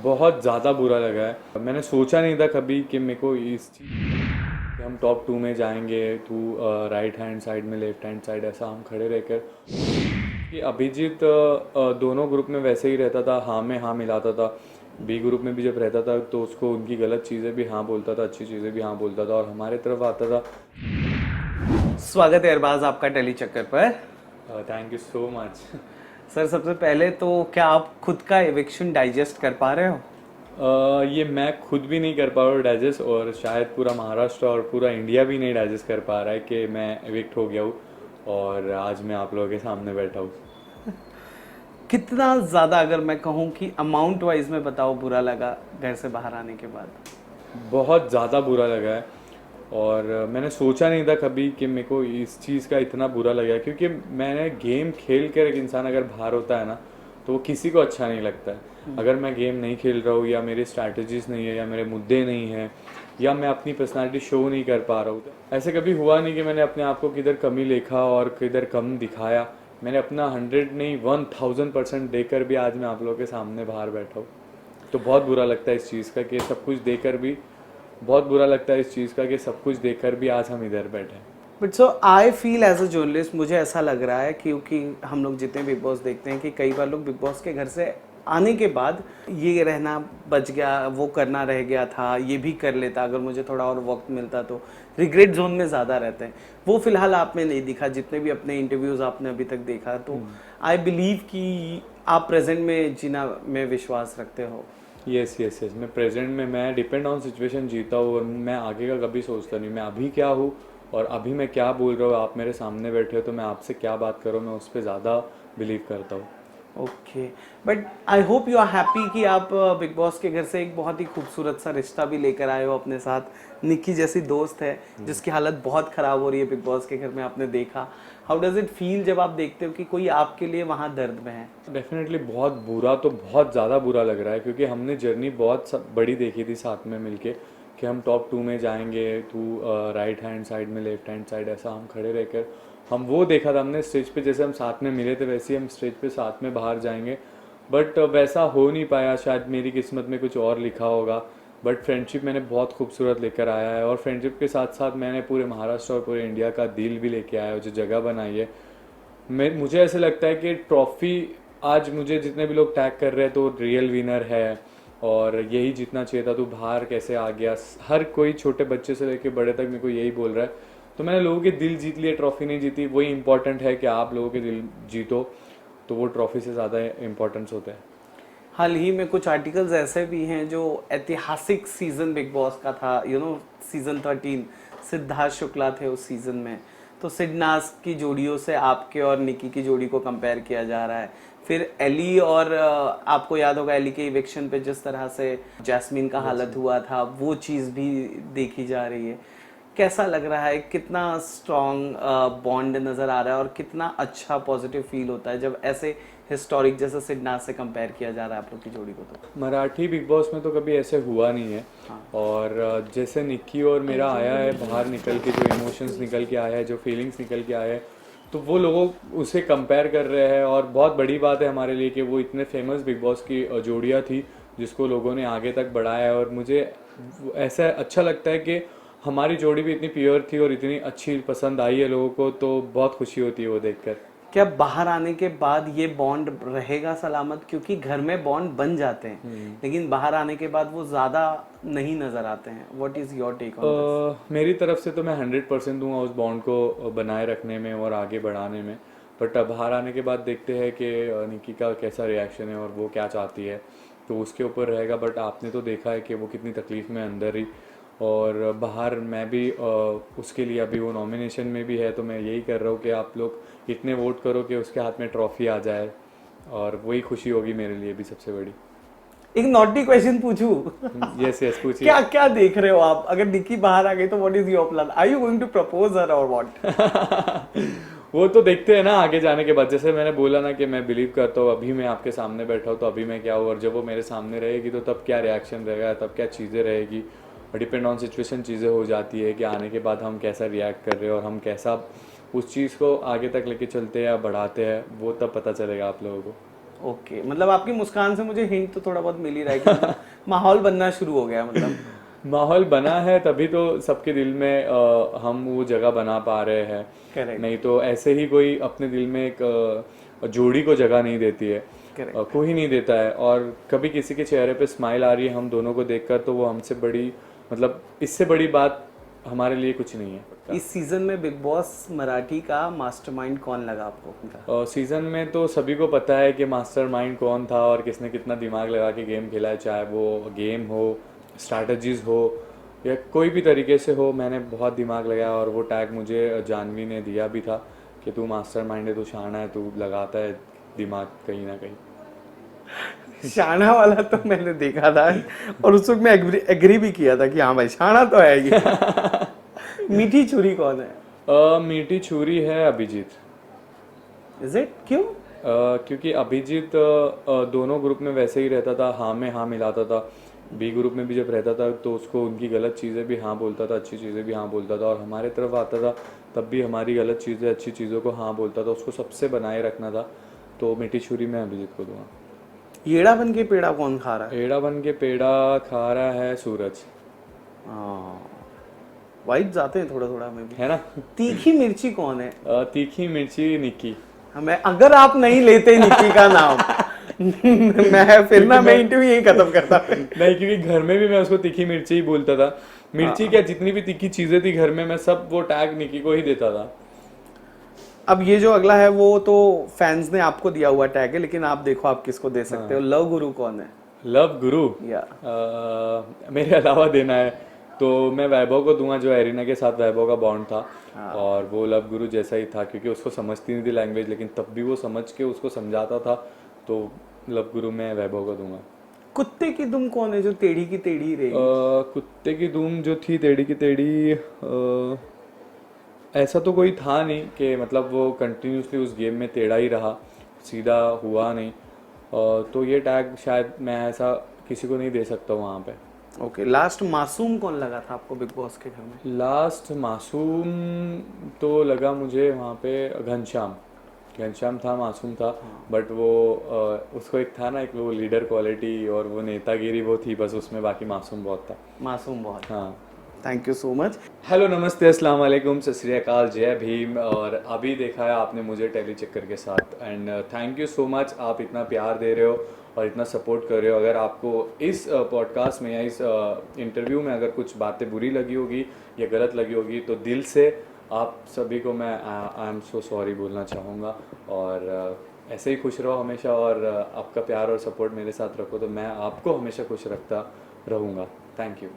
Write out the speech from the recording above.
बहुत ज़्यादा बुरा लगा है। मैंने सोचा नहीं था कभी कि मेरे को इस चीज़ कि हम टॉप 2 में जाएंगे। तू राइट हैंड साइड में, लेफ्ट हैंड साइड, ऐसा हम खड़े रहकर कि अभिजीत दोनों ग्रुप में वैसे ही रहता था, हाँ में हाँ मिलाता था। बी ग्रुप में भी जब रहता था तो उसको उनकी गलत चीज़ें भी हाँ बोलता था, अच्छी चीज़ें भी हाँ बोलता था, और हमारे तरफ आता था। स्वागत है अरबाज आपका टेली चक्कर पर। Thank you so much. Sir सबसे पहले तो क्या आप खुद का एविक्शन डाइजेस्ट कर पा रहे हो? ये मैं खुद भी नहीं कर पा रहा हूँ डाइजेस्ट, और शायद पूरा महाराष्ट्र और पूरा इंडिया भी नहीं डाइजेस्ट कर पा रहा है कि मैं एविक्ट हो गया हूँ और आज मैं आप लोगों के सामने बैठा हूँ। कितना ज़्यादा, अगर मैं कहूँ कि अमाउंट वाइज में बताओ, बुरा लगा घर से बाहर आने के बाद? बहुत ज़्यादा बुरा लगा है, और मैंने सोचा नहीं था कभी कि मेरे को इस चीज़ का इतना बुरा लगा, क्योंकि मैंने गेम खेल कर एक इंसान अगर बाहर होता है ना तो वो किसी को अच्छा नहीं लगता है। अगर मैं गेम नहीं खेल रहा हूँ, या मेरी स्ट्रैटेजीज नहीं है, या मेरे मुद्दे नहीं हैं, या मैं अपनी पर्सनालिटी शो नहीं कर पा रहा हूँ, तो ऐसे कभी हुआ नहीं कि मैंने अपने आप को किधर कमी देखा और किधर कम दिखाया। मैंने अपना 100 नहीं 1000% देकर भी आज मैं आप लोगों के सामने बाहर बैठा हूँ। तो बहुत बुरा लगता है इस चीज़ का कि सब कुछ देकर भी, बहुत बुरा लगता है इस चीज़ का कि सब कुछ देकर भी आज हम इधर बैठे हैं। But so I feel as a journalist, मुझे ऐसा लग रहा है क्योंकि हम लोग जितने बिग बॉस देखते हैं कि कई बार लोग बिग बॉस के घर से आने के बाद ये रहना बच गया, वो करना रह गया था, ये भी कर लेता अगर मुझे थोड़ा और वक्त मिलता तो, रिग्रेट जोन में ज़्यादा रहते हैं। वो फिलहाल आप में नहीं दिखा, जितने भी अपने इंटरव्यूज़ आपने अभी तक देखा, तो आई बिलीव कि आप प्रेजेंट में जीना में विश्वास रखते हो। यस यस यस, मैं प्रेजेंट में, मैं डिपेंड ऑन सिचुएशन जीता हूँ, और मैं आगे का कभी सोचता नहीं। मैं अभी क्या हूँ और अभी मैं क्या बोल रहा हूँ, आप मेरे सामने बैठे हो तो मैं आपसे क्या बात करूँ, मैं उस पर ज़्यादा बिलीव करता हूँ। Okay, but I hope you are happy कि आप बिग बॉस के घर से एक बहुत ही खूबसूरत सा रिश्ता भी लेकर आए हो अपने साथ। निक्की जैसी दोस्त है जिसकी हालत बहुत ख़राब हो रही है बिग बॉस के घर में, आपने देखा। हाउ डज इट फील जब आप देखते हो कि कोई आपके लिए वहाँ दर्द में है? डेफिनेटली बहुत बुरा, तो बहुत ज़्यादा बुरा लग रहा है, क्योंकि हमने जर्नी बहुत बड़ी देखी थी साथ में मिलके कि हम टॉप 2 में जाएंगे। तू राइट हैंड साइड में, लेफ्ट हैंड साइड, ऐसा हम खड़े रहकर हम वो देखा था हमने स्टेज पे, जैसे हम साथ में मिले थे वैसे ही हम स्टेज पे साथ में बाहर जाएंगे। बट वैसा हो नहीं पाया, शायद मेरी किस्मत में कुछ और लिखा होगा। बट फ्रेंडशिप मैंने बहुत खूबसूरत लेकर आया है, और फ्रेंडशिप के साथ साथ मैंने पूरे महाराष्ट्र और पूरे इंडिया का दिल भी लेके आया है, जो जगह बनाई है। मुझे ऐसे लगता है कि ट्रॉफी आज मुझे जितने भी लोग टैग कर रहे हैं तो रियल विनर है, और यही जीतना चाहिए था, तू बाहर कैसे आ गया। हर कोई छोटे बच्चे से लेकर बड़े तक मेरे को यही बोल रहा है। तो मैंने लोगों के दिल जीत लिए, ट्रॉफी नहीं जीती। वही इंपॉर्टेंट है कि आप लोगों के दिल जीतो, तो वो ट्रॉफी से ज़्यादा इम्पोर्टेंस होता है। हाल ही में कुछ आर्टिकल्स ऐसे भी हैं जो ऐतिहासिक सीजन बिग बॉस का था, सीजन 13, सिद्धार्थ शुक्ला थे उस सीजन में। तो सिडनास की जोड़ियों से आपके और निकी की जोड़ी को कंपेयर किया जा रहा है। फिर एली और आपको याद होगा एली के इविक्शन पे जिस तरह से जैस्मीन का हालत हुआ था, वो चीज़ भी देखी जा रही है। कैसा लग रहा है, कितना स्ट्रॉन्ग बॉन्ड नज़र आ रहा है, और कितना अच्छा पॉजिटिव फील होता है जब ऐसे हिस्टोरिक जैसे सिडनास से कंपेयर किया जा रहा है आप लोग की जोड़ी को? तो मराठी बिग बॉस में तो कभी ऐसे हुआ नहीं है। हाँ, और जैसे निक्की और मेरा आया है बाहर निकल के, जो इमोशंस निकल के आया है, जो फीलिंग्स निकल के आए हैं, तो वो लोगों उसे कंपेयर कर रहे हैं। और बहुत बड़ी बात है हमारे लिए कि वो इतने फेमस बिग बॉस की जोड़ियाँ थी जिसको लोगों ने आगे तक बढ़ाया है। और मुझे ऐसा अच्छा लगता है कि हमारी जोड़ी भी इतनी प्योर थी और इतनी अच्छी पसंद आई है लोगों को, तो बहुत खुशी होती है वो देखकर। क्या बाहर आने के बाद ये बॉन्ड रहेगा सलामत? क्योंकि घर में बॉन्ड बन जाते हैं लेकिन बाहर आने के बाद वो ज़्यादा नहीं नज़र आते हैं। What is your take on this? मेरी तरफ से तो मैं 100% दूंगा उस बॉन्ड को बनाए रखने में और आगे बढ़ाने में। बट अब बाहर आने के बाद देखते हैं कि निकी का कैसा रिएक्शन है और वो क्या चाहती है, तो उसके ऊपर रहेगा। बट आपने तो देखा है कि वो कितनी तकलीफ़ में अंदर ही, और बाहर मैं भी उसके लिए अभी वो नॉमिनेशन में भी है, तो मैं यही कर रहा हूँ कि आप लोग इतने वोट करो कि उसके हाथ में ट्रॉफी आ जाए, और वही खुशी होगी मेरे लिए भी सबसे बड़ी। एक नॉटी क्वेश्चन पूछूं? यस यस, पूछिए। क्या क्या देख रहे हो आप? अगर निकी बाहर आ गई तो what is your plan? Are you going to propose her और व्हाट? वो तो देखते हैं ना आगे जाने के बाद। जैसे मैंने बोला ना कि मैं बिलीव करता हूँ, अभी मैं आपके सामने बैठा हूँ तो अभी मैं क्या हूँ, और जब वो मेरे सामने रहेगी तो तब क्या रिएक्शन रहेगा, तब क्या चीज़ें रहेगी। और डिपेंड ऑन सिचुएशन चीज़ें हो जाती है कि आने के बाद हम कैसा रिएक्ट कर रहे हैं और हम कैसा उस चीज़ को आगे तक लेके चलते हैं या बढ़ाते हैं, वो तब पता चलेगा आप लोगों को। ओके, मतलब आपकी मुस्कान से मुझे हिंट तो थोड़ा बहुत मिल ही रहा है कि मतलब माहौल बनना शुरू हो गया मतलब। माहौल बना है तभी तो सबके दिल में हम वो जगह बना पा रहे हैं। करेक्ट नहीं तो ऐसे ही कोई अपने दिल में एक जोड़ी को जगह नहीं देती है। करेक्ट। कोई नहीं देता है। और कभी किसी के चेहरे पे स्माइल आ रही है हम दोनों को देखकर, तो वो हमसे बड़ी, मतलब इससे बड़ी बात हमारे लिए कुछ नहीं है। इस सीजन में बिग बॉस मराठी का मास्टरमाइंड कौन लगा आपको? सीजन में तो सभी को पता है कि मास्टरमाइंड कौन था और किसने कितना दिमाग लगा के गेम खेला है, चाहे वो गेम हो, स्ट्रैटेजीज हो या कोई भी तरीके से हो। मैंने बहुत दिमाग लगाया और वो टैग मुझे जानवी ने दिया भी था कि तू मास्टरमाइंड है, तू शाना है, तू लगाता है दिमाग कहीं ना कहीं। शाना वाला तो मैंने देखा था और उस वक्त मैं एग्री भी किया था कि हाँ भाई शाना तो है ये। मीठी छुरी कौन है? मीठी छुरी है अभिजीत। Is it? क्यों? क्योंकि अभिजीत दोनों ग्रुप में वैसे ही रहता था, हाँ में हाँ मिलाता था। बी ग्रुप में भी जब रहता था तो उसको उनकी गलत चीज़ें भी हाँ बोलता था, अच्छी चीज़ें भी हाँ बोलता था, और हमारे तरफ आता था तब भी हमारी गलत चीज़ें अच्छी चीज़ों को हाँ बोलता था, उसको सबसे बनाए रखना था। तो मीठी छुरी मैं अभिजीत को दूंगा। येड़ा बन के पेड़ा कौन खा रहा है? एड़ा बन के पेड़ा खा रहा है सूरज। वाइट जाते हैं थोड़ा थोड़ा में भी। है ना। तीखी मिर्ची कौन है? तीखी मिर्ची निक्की। हमें अगर आप नहीं लेते निक्की का नाम मैं फिर ना मैं इंटरव्यू यही खत्म करता। नहीं, क्योंकि घर में भी मैं उसको तीखी मिर्ची ही बोलता था। मिर्ची क्या, जितनी भी तीखी चीजें थी घर में मैं सब वो टैग निक्की को ही देता था। अब ये जो अगला है वो तो फैंस ने आपको दिया हुआ टैग है, लेकिन आप देखो आप किसको दे सकते हो। लव गुरु कौन है? लव गुरु या मेरे अलावा देना है तो मैं वैभव को दूंगा, जो एरिना के साथ वैभव का बॉन्ड था। और वो लव गुरु जैसा ही था, क्योंकि उसको समझती नहीं थी लैंग्वेज, लेकिन तब भी वो समझ के उसको समझाता था। तो लव गुरु मैं वैभव को दूंगा। कुत्ते की दुम कौन है जो टेढ़ी की टेढ़ी रही? कुत्ते की धूम जो थी टेढ़ी की टेढ़ी, ऐसा तो कोई था नहीं कि मतलब वो कंटिन्यूसली उस गेम में टेढ़ा ही रहा, सीधा हुआ नहीं। तो ये टैग शायद मैं ऐसा किसी को नहीं दे सकता वहाँ पे। ओके, लास्ट मासूम कौन लगा था आपको बिग बॉस के घर में? लास्ट मासूम तो लगा मुझे वहाँ पे घनश्याम। घनश्याम था, मासूम था। बट वो उसको एक था ना, एक वो लीडर क्वालिटी और वो नेतागिरी वो थी बस उसमें, बाकी मासूम बहुत था। मासूम बहुत। हाँ। Thank you so much. Hello, नमस्ते, अस्सलाम वालेकुम, सत श्री अकाल, जय भीम। और अभी देखा है आपने मुझे टेली चक्कर के साथ, and thank you so much. आप इतना प्यार दे रहे हो और इतना सपोर्ट कर रहे हो। अगर आपको इस पॉडकास्ट में या इस इंटरव्यू में अगर कुछ बातें बुरी लगी होगी या गलत लगी होगी तो दिल से आप सभी को मैं आई एम सो सॉरी बोलना चाहूँगा। और ऐसे ही खुश रहो हमेशा, और आपका प्यार और सपोर्ट मेरे साथ रखो तो मैं आपको हमेशा खुश रखता रहूँगा। Thank you.